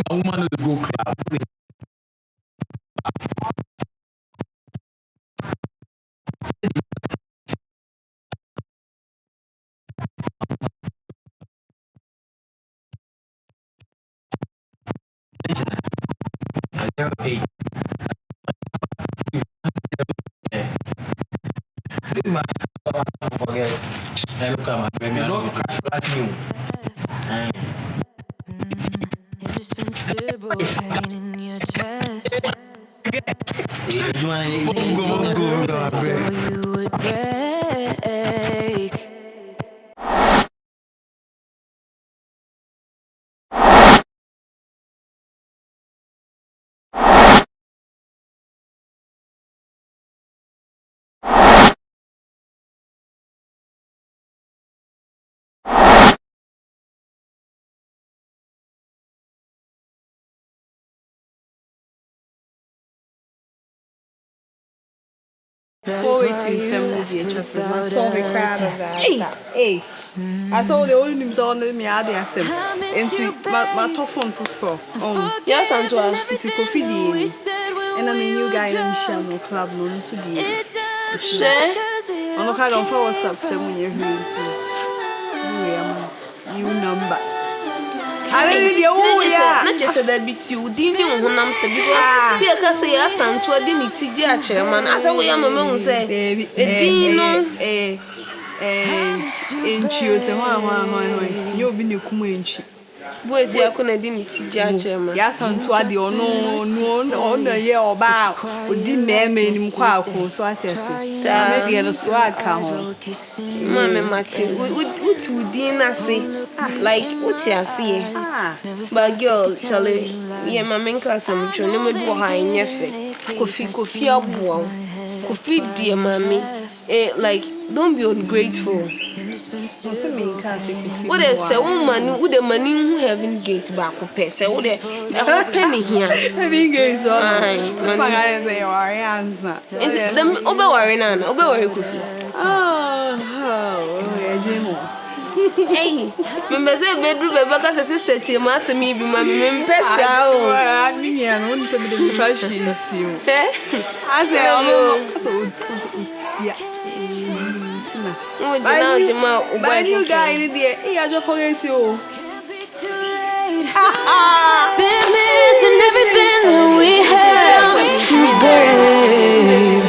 A woman will go club. Pain in your chest. You would break. Waiting some movie just I saw the crowd of that. Hey, I saw the old news on the media. My top phone for yes, Antoine. It's a coffee deal, and I'm a new guy in the club. No, so deal. I'm not going to WhatsApp. 7 years new number. I not just that beats you. Didn't you when I'm saying, see, I can say, yes, and to a dignity, chairman. As I am a man say, baby, Dino, inches, and you'll be new community. Boys, I couldn't dignity, chairman. Yes, and to add your no, on the year or bow, or didn't name quack, so I said, maybe a swag count. Mamma Matty, what would Dina say? Like, what's your see? But girl, Charlie, yeah, my main class, I'm sure no more high in your face. Coffee, up one. Coffee, dear mammy. Like, don't be ungrateful. What is a woman with the money who having gates back for pay? So, what a penny here. Having gates, I say, or answer. It's them overworrying and overworry coffee. Oh, hey, remember say bedroom because a sister to master me be my press out. I mean, I want to be the fashion you. I say, yeah. But you guys in there, I just forget you. Been missing everything that we had. You, babe.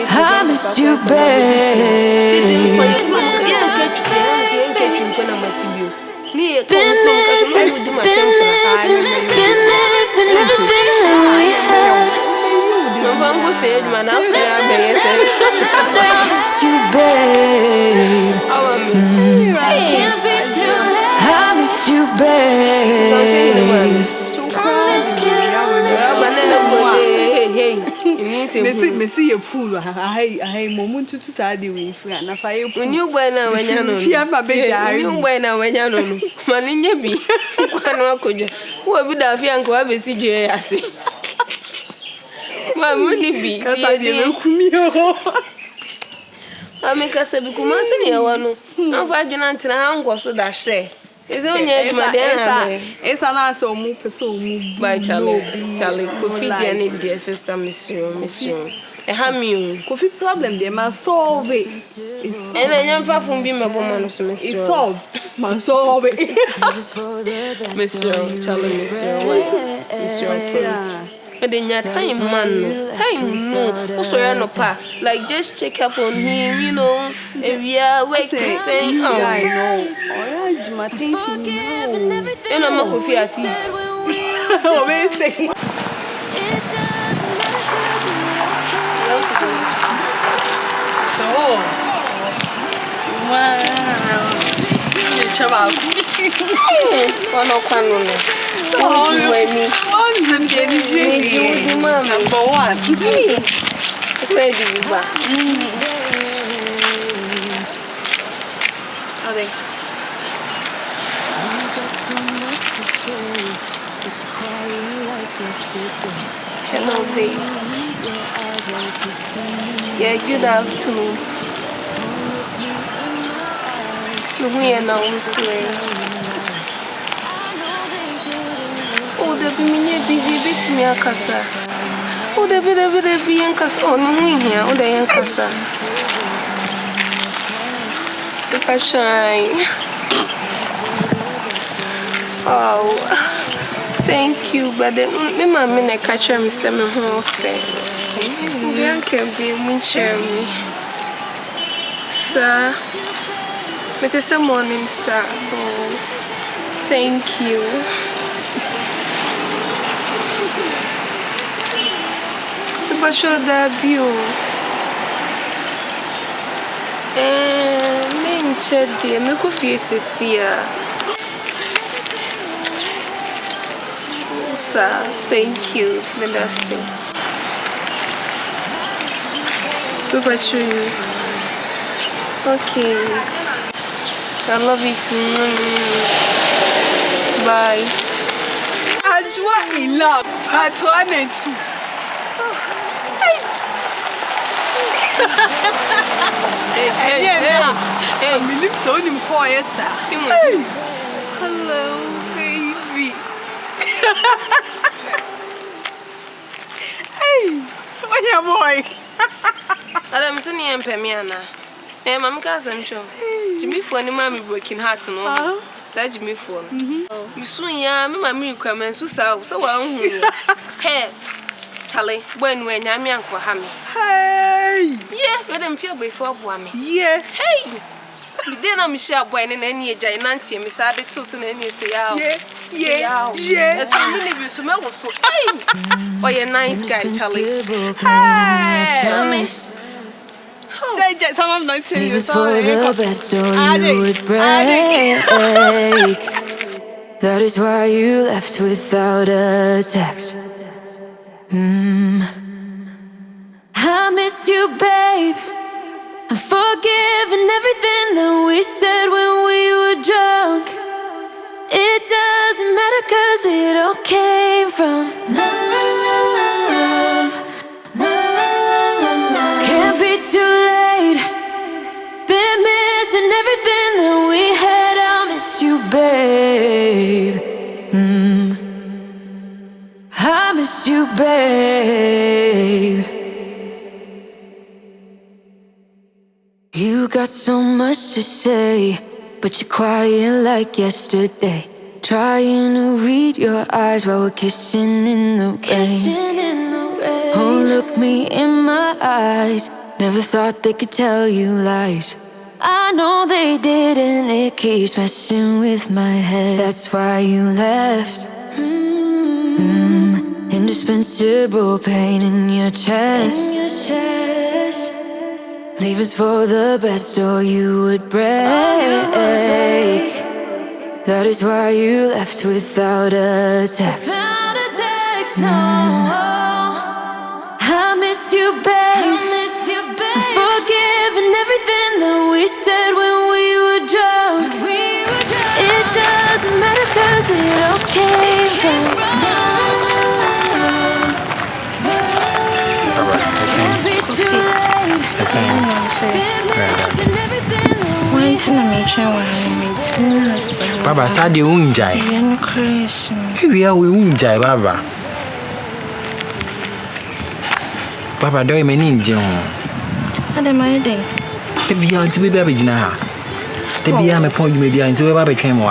I miss you, babe. Been missing everything that we had. I miss you, babe. I can't be too late. I miss you, babe. I miss you, Messi, your pool. I moment to study with and if I when you went when you know, you went when you know, Maninja be. Who would have young to have a CJ? I say, why would it be? I make us a book, Master. One, I'm vaginant and I'm going to that share. It's only it's an answer move by Charlie Coffee, dear sister, Monsieur. A hammy coffee problem, they must solve it. And I am far from being a woman, Monsieur. It's solved, must solve it. Monsieur, Charlie, Monsieur. And then your time, man, also no pass. Like just check up on him, you know. If we are waiting, saying, oh, I know. All right, my attention. And I'm not coffee at ease. Amazing. So, wow. Chaba. One of one. So, number one. Hello, baby. Yeah, good afternoon. We are now oh, the be busy bit me a casa. Oh, the be in casa. Oh, no, here. Oh, the young casa. If I shine. Oh, thank you, but then my men catch me some of her fair. Bianca be me share me. Sir, but it's a morning star. Oh, thank you. But show that view. Me chat dear, me confuse here. Sir, thank you, Medasi. Okay. I love you too. Bye. Ajwa in love. That's one and two. Hey. I'm so quiet. Hello, baby. Hey, what your boy? I'm saying, Pemiana. Mamma cousin, Jimmy for any mammy breaking heart no. Said Jimmy for. Miss Sunya, Mammy come and so hey, Charlie, when Yami Uncle Hammy. Hey, yeah, let them feel before Wammy. Yeah, hey. Then I'm sure when any giant and Miss Added to soon and you say, yeah. That's a minute you smell was so hey. Oh, you're nice guy, Charlie. Hey, some of my it was for the best or you would break. That is why you left without a text. I miss you, babe. I'm forgiving everything that we said when we were drunk. It doesn't matter 'cause it all came from love. Can't be too late. Been missing everything that we had. I'll miss you, babe. I miss you, babe. You got so much to say, but you're quiet like yesterday. Trying to read your eyes while we're kissing in the rain. Oh, look me in my eyes. Never thought they could tell you lies. I know they did, and it keeps messing with my head. That's why you left. Indispensable pain in your chest. Leave us for the best or you would break. That is why you left without a text. I miss you, babe. I'm forgiving everything that we said when we were drunk. It doesn't matter 'cause it all came from Can't be too late. Baba, Sadi Unjai. We are Unjai, Baba. Baba, do you mean John? I don't mind. The beyond to be baby now. The beyond a point you may be into a baby came.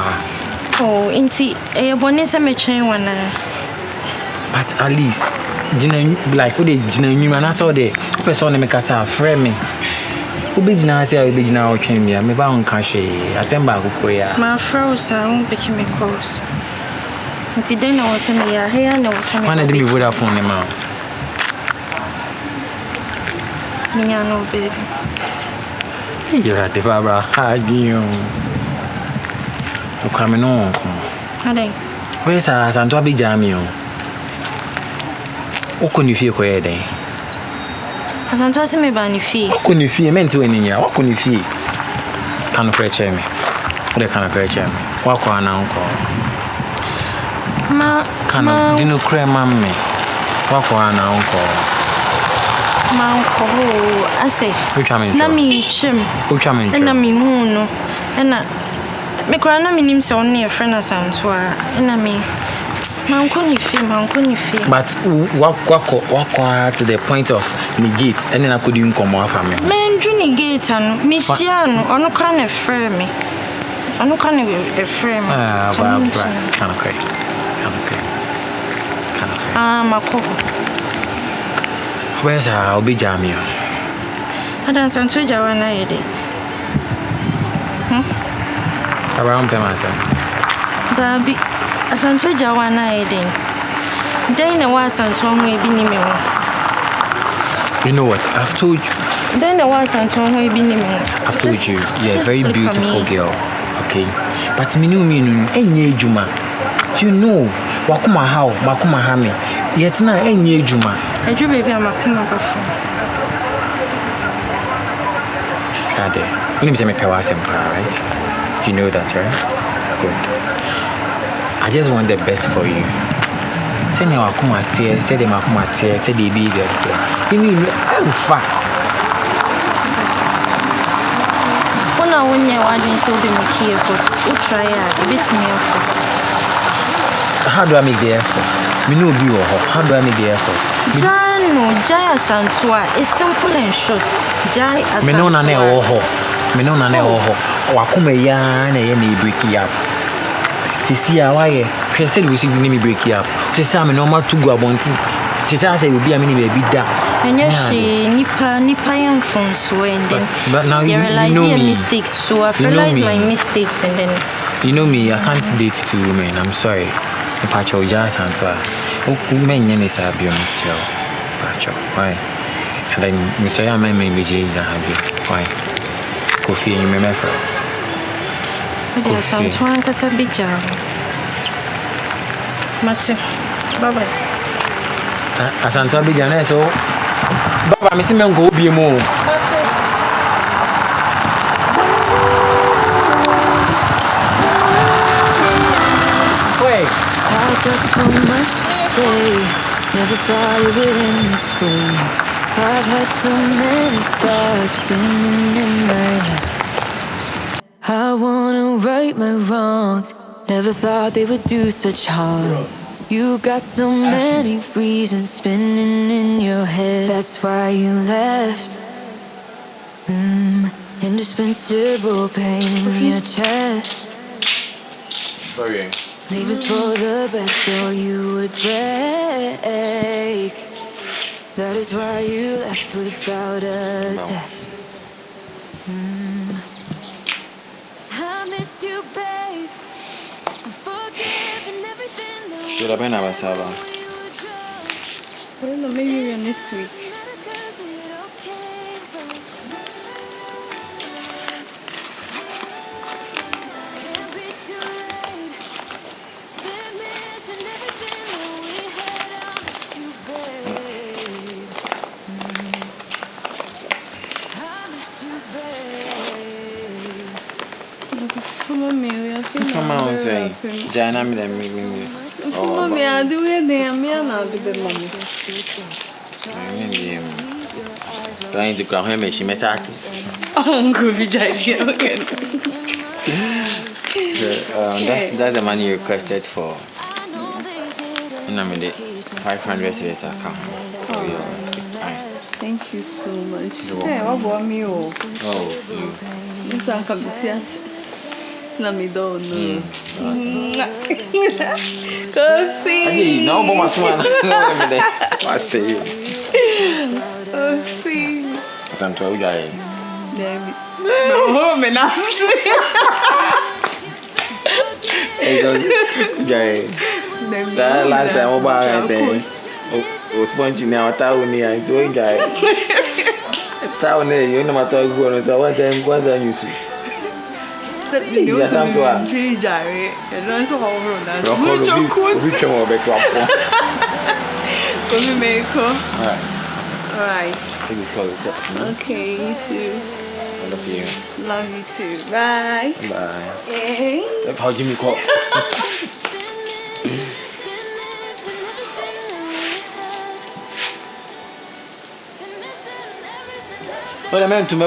Oh, into a bonnet cemetery one. But at least, like what did you man? I saw the person make us a friend me. Who be now say I be now came here. Me ba on cash. I tell back who koya. My froze. I won't pick me calls. Today no was me here no was me. When did you Vodafone them out? Me no baby. You're at the Barbara. How do you? To come on. Ade. Where's our Santo Bijamio? What can you feel quiet day? Asanto ase me ba ni fie. What can you feel? Meant to any year. What can you feel? Can you pressure me? What can you pressure me? What can I uncle? Ma Can you do no cream, mammy? What can I uncle? Ma uncle, I say. Which I mean, Na mi chim. which I mean, Na mi hu no. Na me kura na mi nim se on na friend Asanto a. Na mi ma uncle ni fie. but what to the point of negate and then I couldn't come off from me. Men do negate and me share no ono kra na frame me. Ono kra na frame. Can I cry? Mako. Where's our Bijamio? Adan Santo Jawana yede. Around Pemasa. Dabi Asanto Jawana yede. Then na wa Santo ho ebi ni me ho. You know what? I've told you. Then na wa Santo ho ebi ni me ho. I've told you. You're a very beautiful girl. Okay? But me enye ejuma. You know. Wakuma how? Makuma hame. Yet na enye ejuma. Eju baby amakuma bafo. Ade. You need to make OwusuBempa, right? You know that, right? Good. I just want the best for you. Say na wakuma tie, say the makuma tie, say the be there. You mean elfa. Ona wonye wadwen so be make effort. O try a bit me effort. How do I make the effort? Me no be or how do I make the effort? Jai Asanto is simple and short. Jai Asanto. Me no na oho. Wakuma ya na ye na break up. Tisi a why he said we see me break up. Tisi am normal to go abonti. Tisi I say we be a mini baby da. Enya she nipa yan phone so and then but now you realize know your me. mistakes, so I realize my mistakes and then you know me, I can't date two women. I'm sorry. Pacho Jai Santua. Men yen is a biomisio. Pacho. Why? And then Mr. Yaman may be Jay Happy. Why? Coffee, you remember? there's some twan kasa bija. Mate. Bye bye. Asantua Bijane so Baba Miss Mango be more. I got so much to say. Never thought it would end this way. I've had so many thoughts spinning in my head. I wanna right my wrongs. Never thought they would do such harm. You got so many reasons spinning in your head. That's why you left. Indispensable pain in your chest. Sorry. Leave us for the best or you would break. That is why you left without a text. I miss you, babe. I'm forgiving everything that Should have been a Basava. I don't know, maybe we're next week. Come on, say. Jana, me then me. Mommy, I do it. I'm not the good mommy. Trying to come home, she mess up. Uncle Vijay again. That's the money you requested for. And I'm in the 500 cedis account. Thank you so much. Hey, what about me? Oh, you. This one come to theater. It's not me, don't know. Coffee. No, but my son. I say you. Coffee. I'm told you. No, me not. Hey, Jay. That last time, I say, oh, spongy now, town here, and so guy. Town here, you know my talk going, so what time was I used to? Yes, I'm to her. And learn so how Rock on the weekend or back up. Alright. See you close. Okay, you too. I love you. Love you too. Bye. Bye. Hey. How Jimmy call? Well, I meant to me,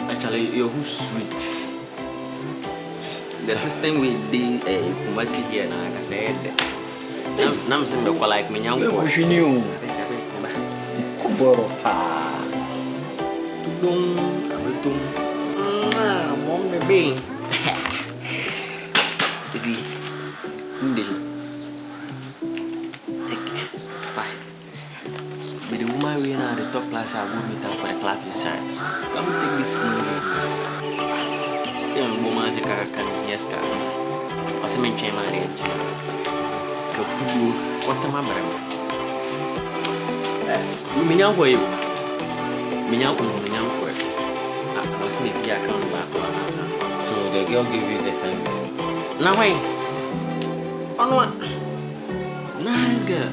Actually, you're who sweet. The system we did Kumasi here, like I said, I'm saying, like me, young boy. She knew. Mom, baby. You see, it's fine. But the woman we are the top class, I will meet up for the clap inside. Come take this money. Still, woman, the character, yes, car. What's the main chain, my age? Scoop, what am I? Minyan boy. Minyan boy. I was making your account back. So the girl gave you the same. Now, wait. On what? Nice girl.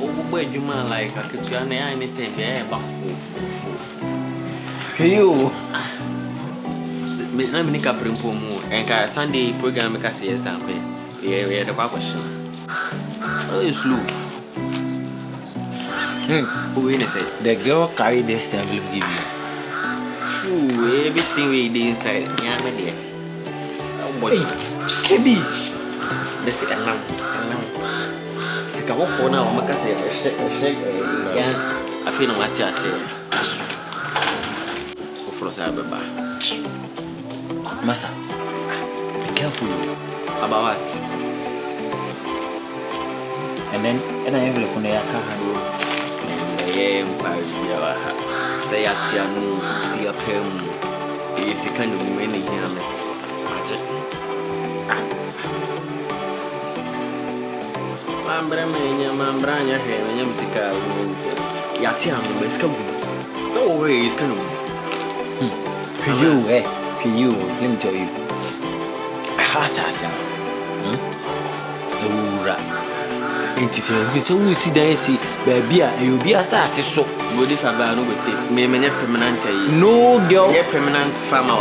Oh, boy, you man like I could try anything. Yeah, but You. I'm in a couple of more. And Sunday program because yes, I'm here. Yeah, the question. Oh, you slow. Who in say? The girl carried this envelope give you. Phew, everything we did inside. Yeah, my dear. Oh, boy. Baby. The second now. Sika wako na wamakase shake. Yeah, I feel no what you say. Ofrosa baba. Masa, be careful. About what? And then an envelope on your car. Say at you see a pen. It's a kind of many here. Mambranya here, and Yamsika. Yatiam, Bescabu. So, where is Canoe? For you, let me tell you. Assassin. Ain't it so? We see the AC, baby, you'll be assassin. So, Body Sabano with me, permanent. No girl, permanent farmer.